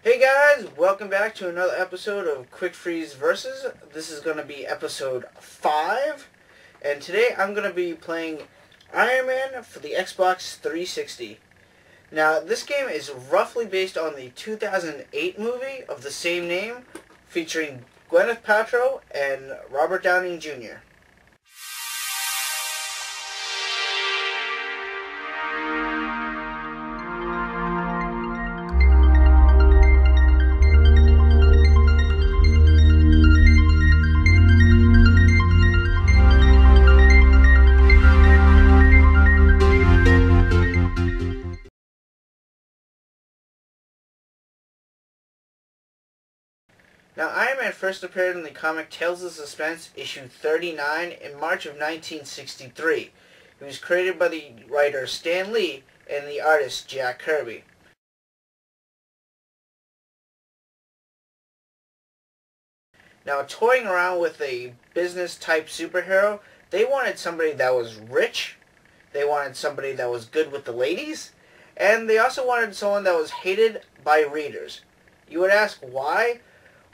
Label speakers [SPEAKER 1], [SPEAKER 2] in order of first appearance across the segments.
[SPEAKER 1] Hey guys, welcome back to another episode of Quickfreeze Versus. This is going to be episode 5, and today I'm going to be playing Ironman for the Xbox 360. Now, this game is roughly based on the 2008 movie of the same name, featuring Gwyneth Paltrow and Robert Downey Jr. Now, Ironman first appeared in the comic Tales of Suspense, issue 39, in March of 1963. It was created by the writer Stan Lee and the artist Jack Kirby. Now, toying around with a business-type superhero, they wanted somebody that was rich, they wanted somebody that was good with the ladies, and they also wanted someone that was hated by readers. You would ask why?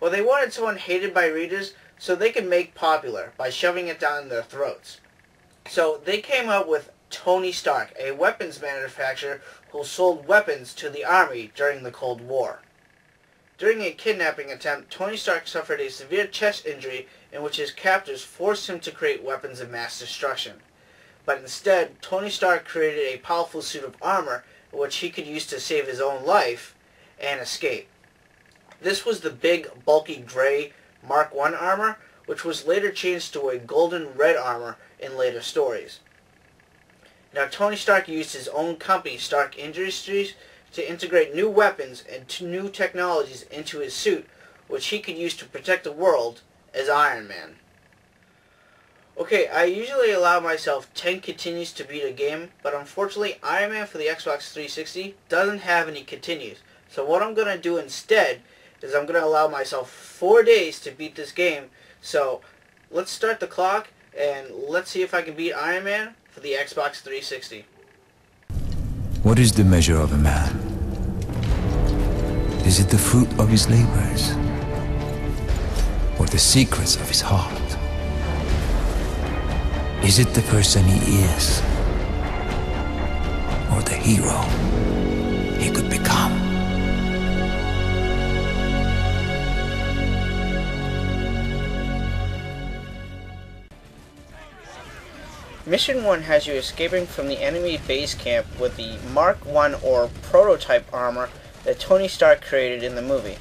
[SPEAKER 1] Well, they wanted someone hated by readers so they could make popular by shoving it down their throats. So they came up with Tony Stark, a weapons manufacturer who sold weapons to the army during the Cold War. During a kidnapping attempt, Tony Stark suffered a severe chest injury in which his captors forced him to create weapons of mass destruction. But instead, Tony Stark created a powerful suit of armor which he could use to save his own life and escape. This was the big, bulky gray Mark I armor, which was later changed to a golden red armor in later stories. Now, Tony Stark used his own company, Stark Industries, to integrate new weapons and new technologies into his suit, which he could use to protect the world as Iron Man. Okay, I usually allow myself 10 continues to beat a game, but unfortunately, Iron Man for the Xbox 360 doesn't have any continues. So what I'm going to do instead is I'm going to allow myself 4 days to beat this game. So let's start the clock and let's see if I can beat Iron Man for the Xbox 360.
[SPEAKER 2] What is the measure of a man? Is it the fruit of his labors? Or the secrets of his heart? Is it the person he is? Or the hero he could become?
[SPEAKER 1] Mission 1 has you escaping from the enemy base camp with the Mark I or prototype armor that Tony Stark created in the movie.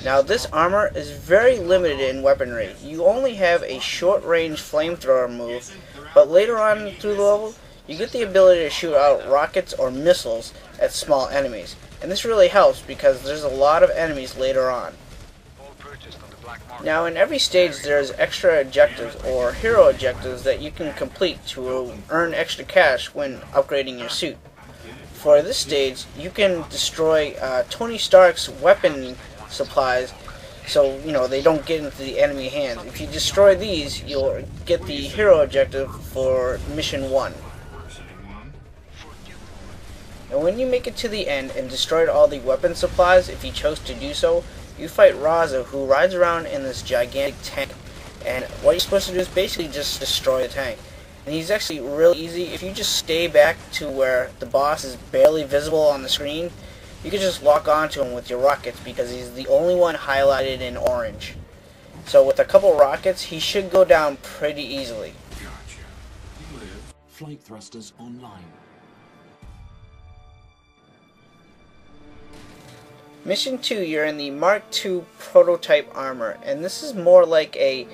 [SPEAKER 1] Now, this armor is very limited in weaponry. You only have a short-range flamethrower move, but later on through the level, you get the ability to shoot out rockets or missiles at small enemies. And this really helps because there's a lot of enemies later on. Now, in every stage there's extra objectives or hero objectives that you can complete to earn extra cash when upgrading your suit. For this stage, you can destroy Tony Stark's weapon supplies so, they don't get into the enemy hands. If you destroy these, you'll get the hero objective for Mission 1. And when you make it to the end and destroyed all the weapon supplies, if you chose to do so, you fight Raza, who rides around in this gigantic tank, and what you're supposed to do is basically just destroy the tank. And he's actually really easy. If you just stay back to where the boss is barely visible on the screen, you can just lock onto him with your rockets because he's the only one highlighted in orange. So with a couple rockets, he should go down pretty easily.
[SPEAKER 3] Gotcha. Flight thrusters online.
[SPEAKER 1] Mission 2, you're in the Mark II prototype armor, and this is more like a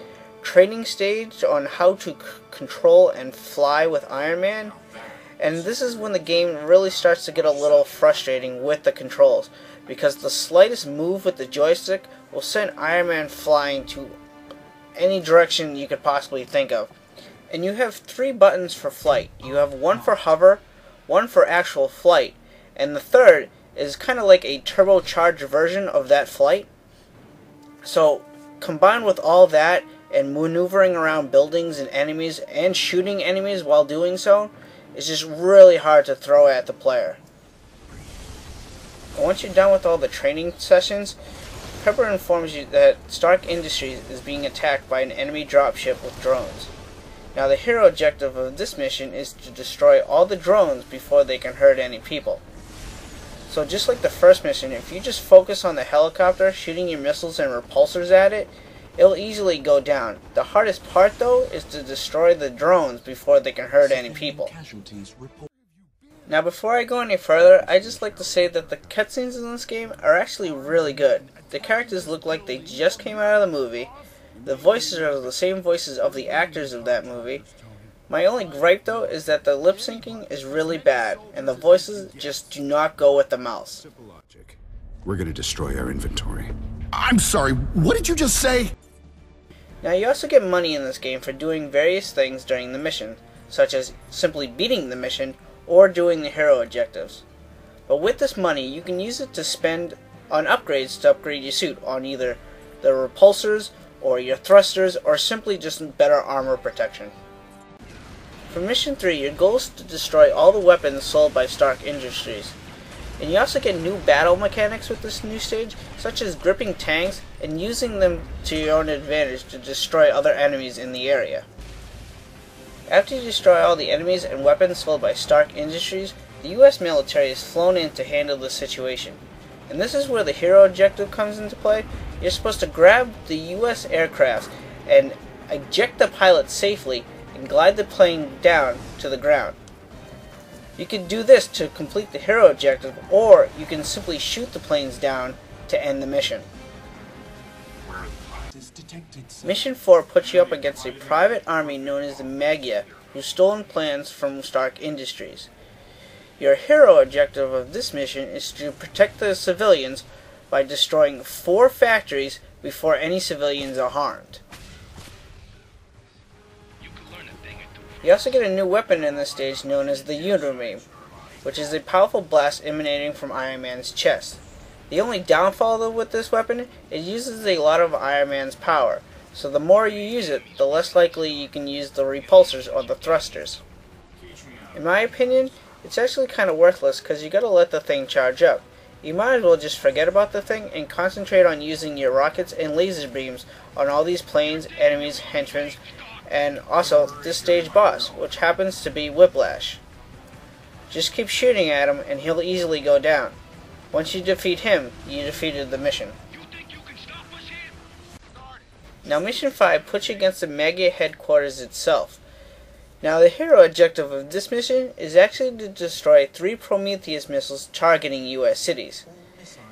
[SPEAKER 1] training stage on how to control and fly with Iron Man. And this is when the game really starts to get a little frustrating with the controls, because the slightest move with the joystick will send Iron Man flying to any direction you could possibly think of. And you have 3 buttons for flight. You have one for hover, one for actual flight, and the third is kind of like a turbocharged version of that flight. So combined with all that and maneuvering around buildings and enemies and shooting enemies while doing so, is just really hard to throw at the player. And once you're done with all the training sessions, Pepper informs you that Stark Industries is being attacked by an enemy dropship with drones. Now the hero objective of this mission is to destroy all the drones before they can hurt any people. So just like the first mission, if you just focus on the helicopter, shooting your missiles and repulsors at it, it'll easily go down. The hardest part though is to destroy the drones before they can hurt any people. Now before I go any further, I just like to say that the cutscenes in this game are actually really good. The characters look like they just came out of the movie. The voices are the same voices of the actors of that movie. My only gripe though is that the lip syncing is really bad, and the voices just do not go with the mouse.
[SPEAKER 4] We're gonna destroy our inventory. I'm sorry, what did you just say?
[SPEAKER 1] Now you also get money in this game for doing various things during the mission, such as simply beating the mission or doing the hero objectives. But with this money, you can use it to spend on upgrades to upgrade your suit on either the repulsors or your thrusters, or simply just better armor protection. For Mission 3, your goal is to destroy all the weapons sold by Stark Industries. And you also get new battle mechanics with this new stage, such as gripping tanks and using them to your own advantage to destroy other enemies in the area. After you destroy all the enemies and weapons sold by Stark Industries, the US military is flown in to handle the situation. And this is where the hero objective comes into play. You're supposed to grab the US aircraft and eject the pilot safely and glide the plane down to the ground. You can do this to complete the hero objective, or you can simply shoot the planes down to end the mission. Mission 4 puts you up against a private army known as the Magia, who's stolen plans from Stark Industries. Your hero objective of this mission is to protect the civilians by destroying 4 factories before any civilians are harmed. You also get a new weapon in this stage known as the Ironman, which is a powerful blast emanating from Iron Man's chest. The only downfall though with this weapon, it uses a lot of Iron Man's power, so the more you use it, the less likely you can use the repulsors or the thrusters. In my opinion, it's actually kind of worthless because you gotta let the thing charge up. You might as well just forget about the thing and concentrate on using your rockets and laser beams on all these planes, enemies, henchmen, and also this stage boss, which happens to be Whiplash. Just keep shooting at him and he'll easily go down. Once you defeat him, you defeated the mission. Now Mission 5 puts you against the Magia headquarters itself. Now the hero objective of this mission is actually to destroy 3 Prometheus missiles targeting US cities.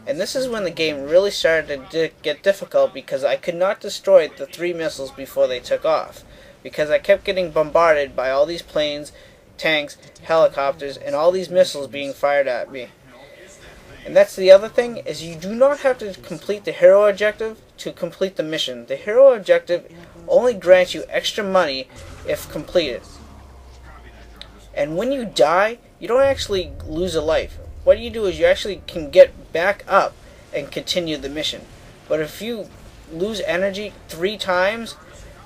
[SPEAKER 1] And this is when the game really started to get difficult because I could not destroy the 3 missiles before they took off, because I kept getting bombarded by all these planes, tanks, helicopters, and all these missiles being fired at me. And that's the other thing, is you do not have to complete the hero objective to complete the mission. The hero objective only grants you extra money if completed. And when you die, you don't actually lose a life. What you do is you actually can get back up and continue the mission. But if you lose energy 3 times,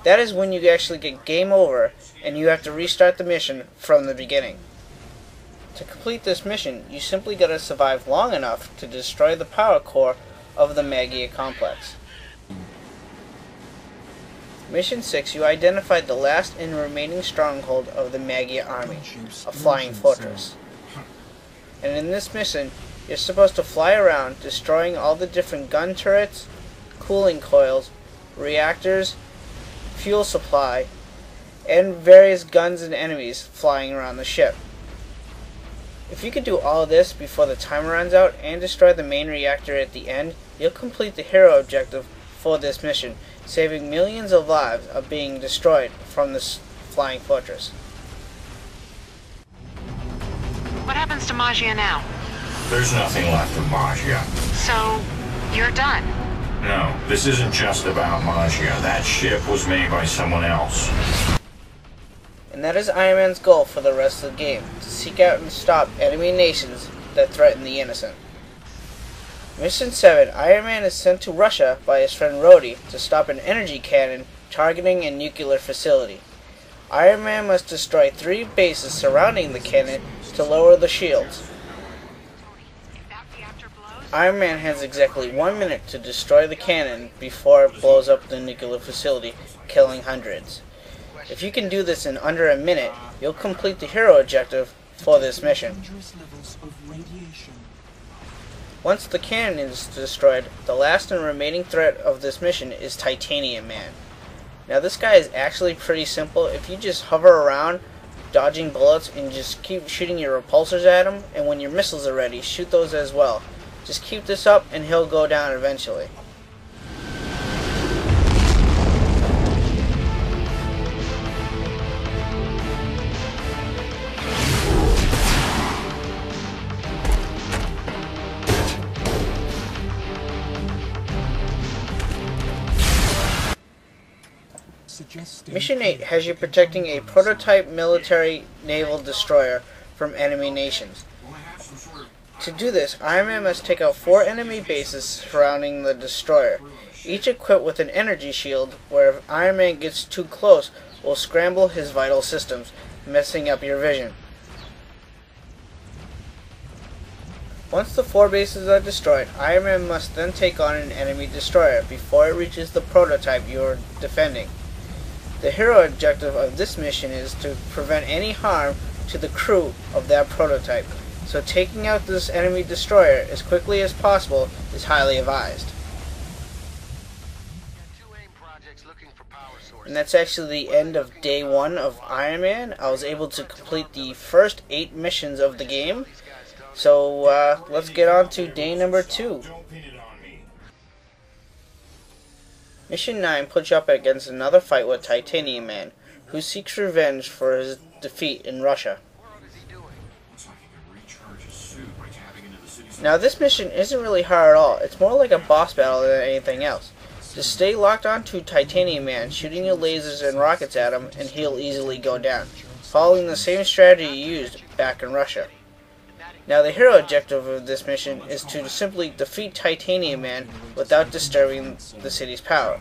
[SPEAKER 1] that is when you actually get game over and you have to restart the mission from the beginning. To complete this mission, you simply gotta survive long enough to destroy the power core of the Magia complex. Mission 6, you identified the last and remaining stronghold of the Magia army, a flying fortress. And in this mission, you're supposed to fly around destroying all the different gun turrets, cooling coils, reactors, fuel supply, and various guns and enemies flying around the ship. If you can do all this before the timer runs out and destroy the main reactor at the end, you'll complete the hero objective for this mission, saving millions of lives of being destroyed from this flying fortress.
[SPEAKER 5] What happens to Magia now?
[SPEAKER 6] There's nothing left of Magia.
[SPEAKER 5] So, you're done?
[SPEAKER 6] No, this isn't just about Magia. That ship was made by someone else.
[SPEAKER 1] And that is Iron Man's goal for the rest of the game, to seek out and stop enemy nations that threaten the innocent. Mission 7, Iron Man is sent to Russia by his friend Rhodey to stop an energy cannon targeting a nuclear facility. Iron Man must destroy 3 bases surrounding the cannon to lower the shields.
[SPEAKER 5] If that reactor blows,
[SPEAKER 1] Iron Man has exactly 1 minute to destroy the cannon before it blows up the nuclear facility, killing hundreds. If you can do this in under a minute, you'll complete the hero objective for this mission. Once the cannon is destroyed, the last and remaining threat of this mission is Titanium Man. Now this guy is actually pretty simple. If you just hover around, dodging bullets, and just keep shooting your repulsors at him, and when your missiles are ready, shoot those as well. Just keep this up and he'll go down eventually. Mission 8 has you protecting a prototype military naval destroyer from enemy nations. To do this, Iron Man must take out 4 enemy bases surrounding the destroyer, each equipped with an energy shield where if Iron Man gets too close, will scramble his vital systems, messing up your vision. Once the 4 bases are destroyed, Iron Man must then take on an enemy destroyer before it reaches the prototype you are defending. The hero objective of this mission is to prevent any harm to the crew of that prototype, so taking out this enemy destroyer as quickly as possible is highly advised. And that's actually the end of day 1 of Iron Man. I was able to complete the first 8 missions of the game, so let's get on to day number 2. Mission 9 puts you up against another fight with Titanium Man, who seeks revenge for his defeat in Russia. Now this mission isn't really hard at all. It's more like a boss battle than anything else. Just stay locked onto Titanium Man, shooting your lasers and rockets at him, and he'll easily go down, following the same strategy you used back in Russia. Now the hero objective of this mission is to simply defeat Titanium Man without disturbing the city's power.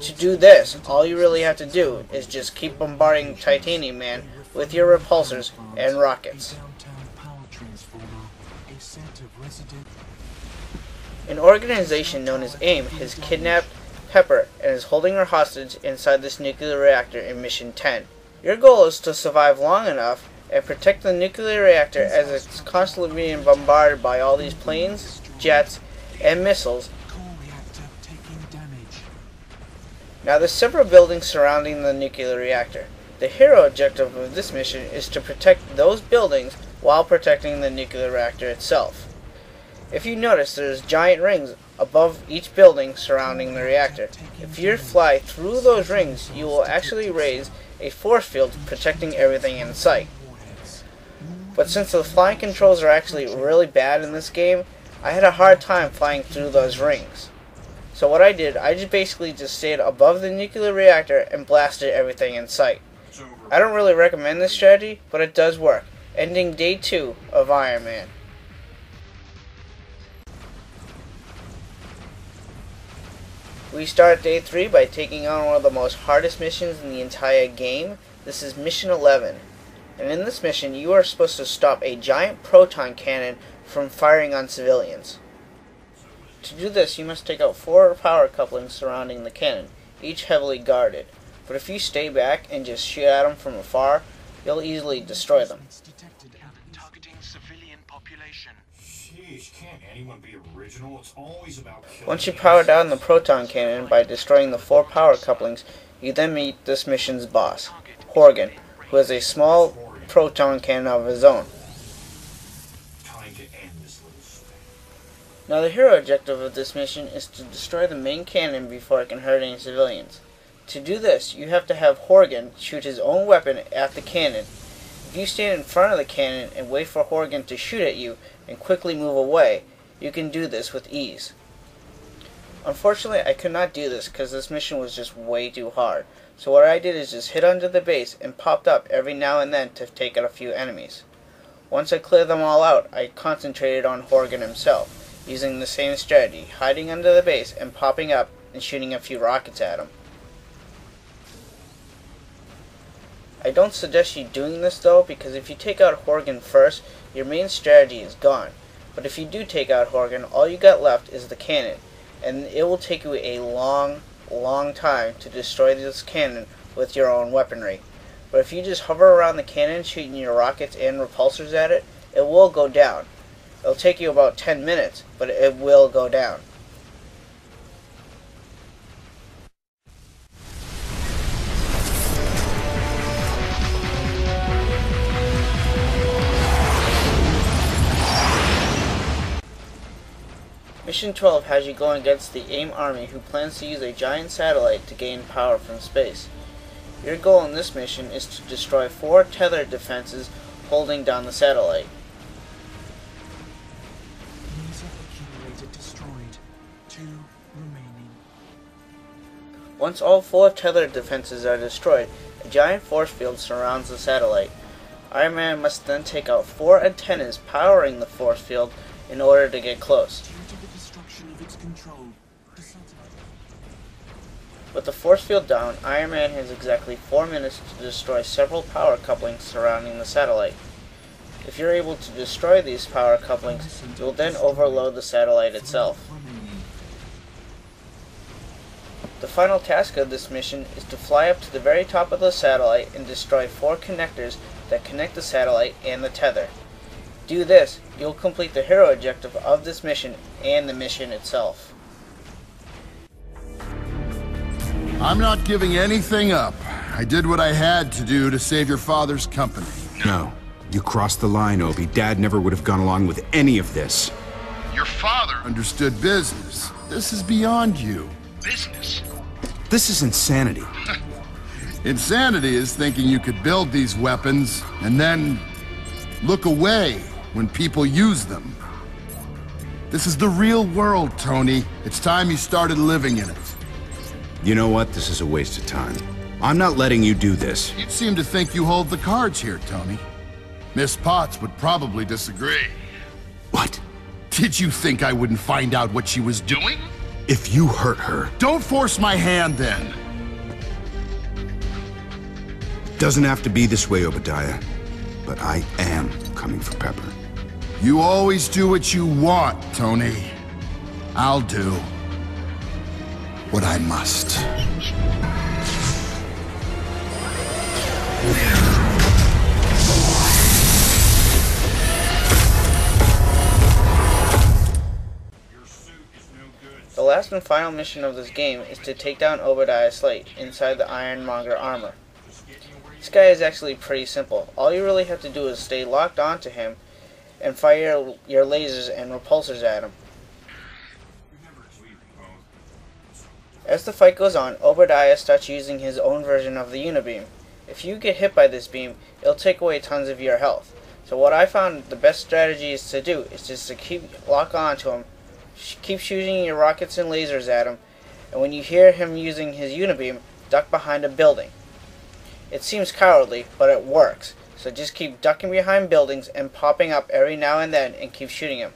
[SPEAKER 1] To do this, all you really have to do is just keep bombarding Titanium Man with your repulsors and rockets. An organization known as AIM has kidnapped Pepper and is holding her hostage inside this nuclear reactor in Mission 10. Your goal is to survive long enough and protect the nuclear reactor as it's constantly being bombarded by all these planes, jets, and missiles. Now there's several buildings surrounding the nuclear reactor. The hero objective of this mission is to protect those buildings while protecting the nuclear reactor itself. If you notice, there's giant rings above each building surrounding the reactor. If you fly through those rings, you will actually raise a force field protecting everything in sight. But since the flying controls are actually really bad in this game, I had a hard time flying through those rings. So what I did, I just basically stayed above the nuclear reactor and blasted everything in sight. I don't really recommend this strategy, but it does work, ending day 2 of Iron Man. We start day 3 by taking on one of the most hardest missions in the entire game. This is Mission 11. And in this mission, you are supposed to stop a giant proton cannon from firing on civilians. To do this, you must take out 4 power couplings surrounding the cannon, each heavily guarded. But if you stay back and just shoot at them from afar, you'll easily destroy them.
[SPEAKER 6] Can't anyone be original? It's always about killing.
[SPEAKER 1] Once you power down the proton cannon by destroying the 4 power couplings, you then meet this mission's boss, Horgan, who has a small proton cannon of his own.
[SPEAKER 6] Time to end this little thing.
[SPEAKER 1] Now the hero objective of this mission is to destroy the main cannon before it can hurt any civilians. To do this, you have to have Horgan shoot his own weapon at the cannon. If you stand in front of the cannon and wait for Horgan to shoot at you and quickly move away, you can do this with ease. Unfortunately, I could not do this because this mission was just way too hard. So what I did is just hit under the base and popped up every now and then to take out a few enemies. Once I cleared them all out, I concentrated on Horgan himself, using the same strategy, hiding under the base and popping up and shooting a few rockets at him. I don't suggest you doing this though, because if you take out Horgan first, your main strategy is gone. But if you do take out Horgan, all you got left is the cannon, and it will take you a long time to destroy this cannon with your own weaponry. But if you just hover around the cannon shooting your rockets and repulsors at it, it will go down. It'll take you about 10 minutes, but it will go down. Mission 12 has you going against the AIM army, who plans to use a giant satellite to gain power from space. Your goal in this mission is to destroy 4 tether defenses holding down the satellite.
[SPEAKER 3] Destroyed. 2 remaining.
[SPEAKER 1] Once all 4 tether defenses are destroyed, a giant force field surrounds the satellite. Iron Man must then take out 4 antennas powering the force field in order to get close. With the force field down, Iron Man has exactly 4 minutes to destroy several power couplings surrounding the satellite. If you're able to destroy these power couplings, you'll then overload the satellite itself. The final task of this mission is to fly up to the very top of the satellite and destroy 4 connectors that connect the satellite and the tether. Do this, you'll complete the hero objective of this mission and the mission itself.
[SPEAKER 4] I'm not giving anything up. I did what I had to do to save your father's company.
[SPEAKER 7] No. You crossed the line, Obi. Dad never would have gone along with any of this.
[SPEAKER 4] Your father understood business. This is beyond you.
[SPEAKER 7] Business? This is insanity.
[SPEAKER 4] Insanity is thinking you could build these weapons and then look away when people use them. This is the real world, Tony. It's time you started living in it.
[SPEAKER 7] You know what? This is a waste of time. I'm not letting you do this.
[SPEAKER 4] You seem to think you hold the cards here, Tony. Miss Potts would probably disagree.
[SPEAKER 7] What?
[SPEAKER 4] Did you think I wouldn't find out what she was doing?
[SPEAKER 7] If you hurt her...
[SPEAKER 4] Don't force my hand, then.
[SPEAKER 7] Doesn't have to be this way, Obadiah. But I am coming for Pepper.
[SPEAKER 4] You always do what you want, Tony. I'll do what I must.
[SPEAKER 1] The last and final mission of this game is to take down Obadiah Slate inside the Ironmonger armor. This guy is actually pretty simple. All you really have to do is stay locked onto him and fire your lasers and repulsors at him. As the fight goes on, Obadiah starts using his own version of the Unibeam. If you get hit by this beam, it'll take away tons of your health. So what I found the best strategy is to do is just to lock onto him, keep shooting your rockets and lasers at him, and when you hear him using his Unibeam, duck behind a building. It seems cowardly, but it works. So just keep ducking behind buildings and popping up every now and then and keep shooting him.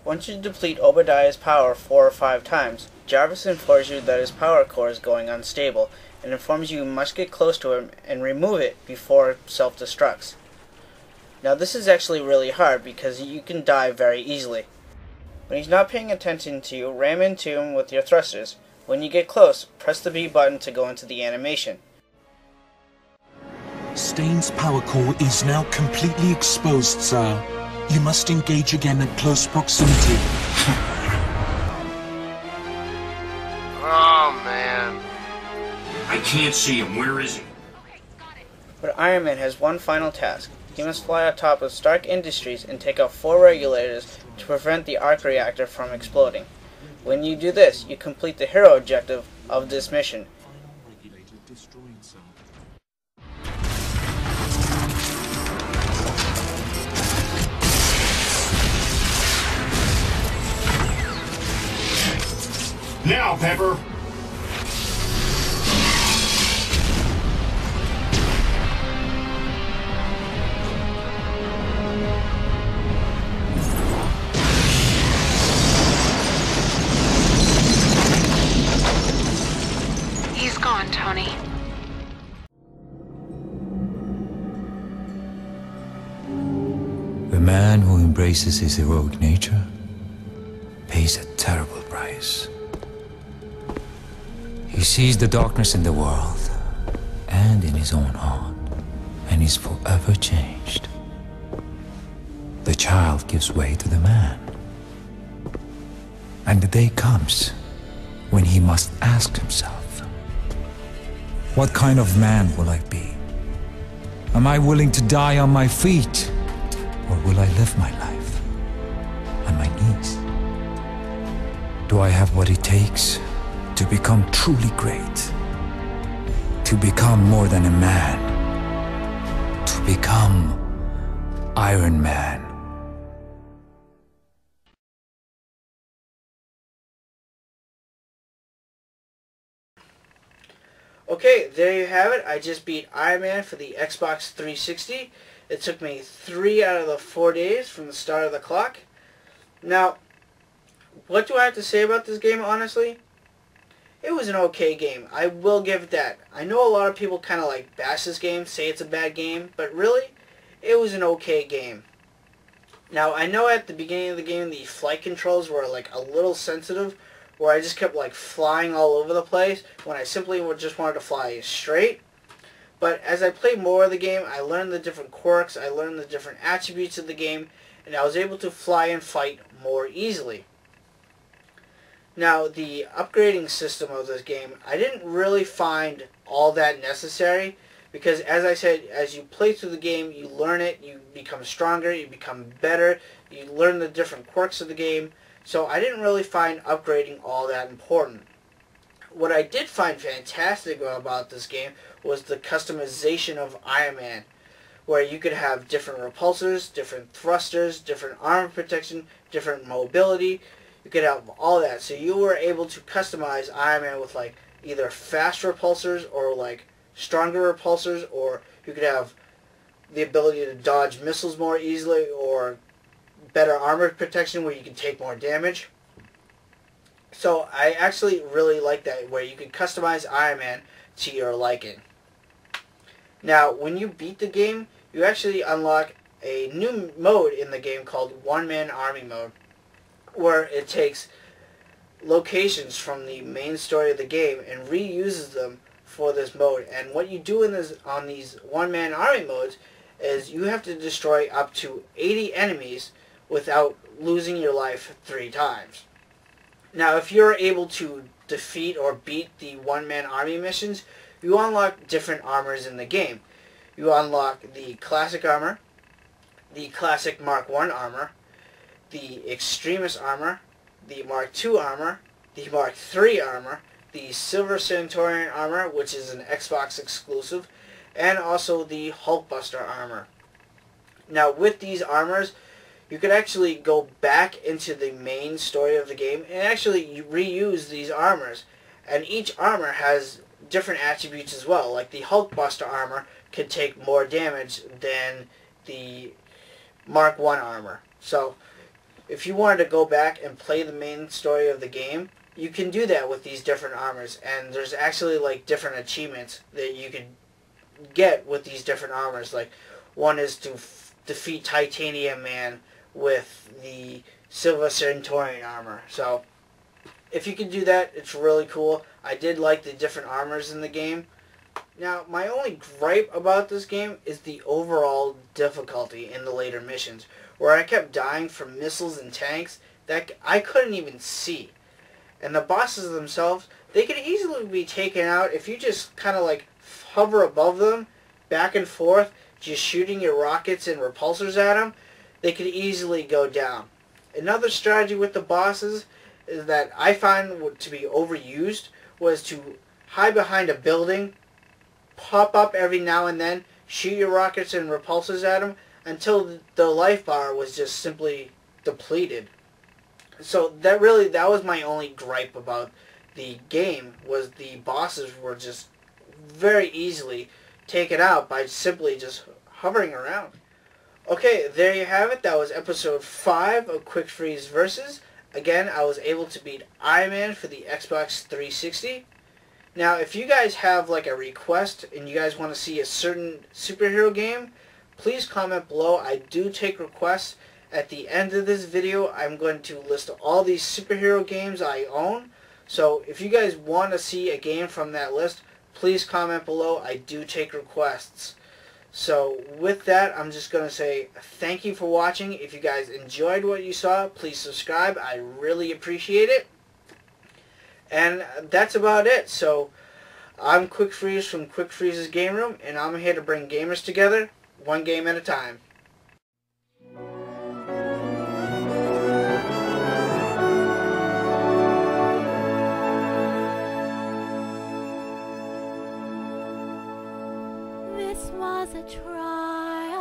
[SPEAKER 1] Once you deplete Obadiah's power 4 or 5 times, Jarvis informs you that his power core is going unstable, and informs you must get close to him and remove it before it self-destructs. Now this is actually really hard because you can die very easily. When he's not paying attention to you, ram into him with your thrusters. When you get close, press the B button to go into the animation.
[SPEAKER 3] Stain's power core is now completely exposed, sir. You must engage again at close proximity.
[SPEAKER 8] Oh, man.
[SPEAKER 6] I can't see him. Where is he?
[SPEAKER 1] But Iron Man has one final task. He must fly atop of Stark Industries and take out 4 regulators to prevent the arc reactor from exploding. When you do this, you complete the hero objective of this mission.
[SPEAKER 6] Now, Pepper!
[SPEAKER 5] He's gone, Tony.
[SPEAKER 2] The embraces his heroic nature pays a terrible price. He sees the darkness in the world and in his own heart, and is forever changed. The child gives way to the man. And the day comes when he must ask himself, what kind of man will I be? Am I willing to die on my feet, or will I live my life on my knees? Do I have what it takes to become truly great? To become more than a man? To become Iron Man?
[SPEAKER 1] Okay, there you have it. I just beat Iron Man for the Xbox 360. It took me 3 out of the 4 days from the start of the clock. Now, what do I have to say about this game, honestly? It was an okay game. I will give it that. I know a lot of people kind of like bash this game, say it's a bad game, but really, it was an okay game. Now, I know at the beginning of the game, the flight controls were like a little sensitive, where I just kept like flying all over the place when I simply just wanted to fly straight. But as I played more of the game, I learned the different quirks, I learned the different attributes of the game, and I was able to fly and fight more easily. Now, the upgrading system of this game, I didn't really find all that necessary, because as I said, as you play through the game, you learn it, you become stronger, you become better, you learn the different quirks of the game, so I didn't really find upgrading all that important. What I did find fantastic about this game was the customization of Iron Man, where you could have different repulsors, different thrusters, different armor protection, different mobility. You could have all that. So you were able to customize Iron Man with like either fast repulsors or like stronger repulsors, or you could have the ability to dodge missiles more easily, or better armor protection where you can take more damage. So I actually really like that, where you can customize Iron Man to your liking. Now, when you beat the game, you actually unlock a new mode in the game called One Man Army Mode, where it takes locations from the main story of the game and reuses them for this mode. And what you do on these One Man Army modes is you have to destroy up to 80 enemies without losing your life 3 times. Now, if you're able to defeat or beat the one-man army missions, you unlock different armors in the game. You unlock the classic armor, the classic Mark I armor, the extremist armor, the Mark II armor, the Mark III armor, the Silver Centurion armor, which is an Xbox exclusive, and also the Hulkbuster armor. Now, with these armors, you could actually go back into the main story of the game and actually reuse these armors. And each armor has different attributes as well. Like the Hulkbuster armor could take more damage than the Mark I armor. So if you wanted to go back and play the main story of the game, you can do that with these different armors. And there's actually like different achievements that you could get with these different armors. Like one is to defeat Titanium Man with the Silver Centurion armor. So if you can do that, it's really cool. I did like the different armors in the game. Now, my only gripe about this game is the overall difficulty in the later missions, where I kept dying from missiles and tanks that I couldn't even see. And the bosses themselves, they could easily be taken out if you just kind of like hover above them, back and forth, just shooting your rockets and repulsors at them. They could easily go down. Another strategy with the bosses is that I find to be overused was to hide behind a building, pop up every now and then, shoot your rockets and repulsors at them until the life bar was just simply depleted. So that was my only gripe about the game, was the bosses were just very easily taken out by simply just hovering around. Okay, there you have it. That was episode 5 of Quickfreeze Versus. Again, I was able to beat Iron Man for the Xbox 360. Now, if you guys have like a request and you guys want to see a certain superhero game, please comment below. I do take requests, At the end of this video, I'm going to list all these superhero games I own. So if you guys want to see a game from that list, please comment below. I do take requests. So with that, I'm just going to say thank you for watching. If you guys enjoyed what you saw, please subscribe. I really appreciate it. And that's about it. So I'm Quickfreeze from Quickfreeze's Game Room, and I'm here to bring gamers together, one game at a time.
[SPEAKER 8] This was a trial.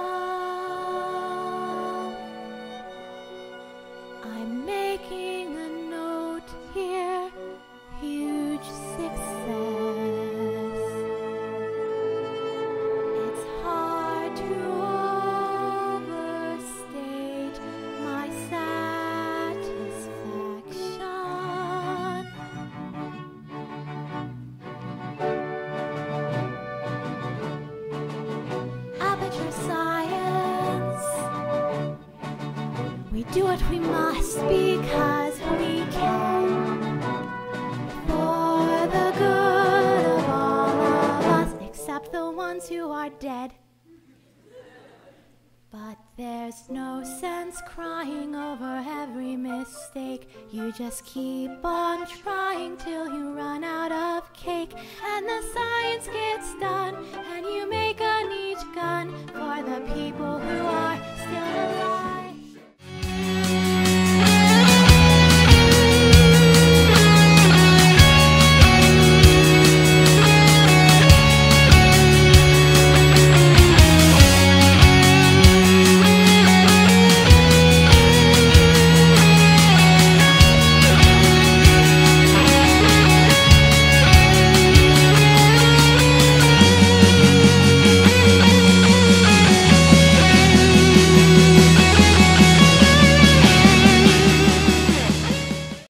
[SPEAKER 8] I'm making a note here. Huge success. It's hard to overstate my satisfaction. Aperture science. We do what we must because we can. For the good of all of us, except the ones who are dead. But there's no sense crying over every mistake. You just keep on trying till you run out of cake. And the science gets done, and you make a neat gun for the people who are still alive.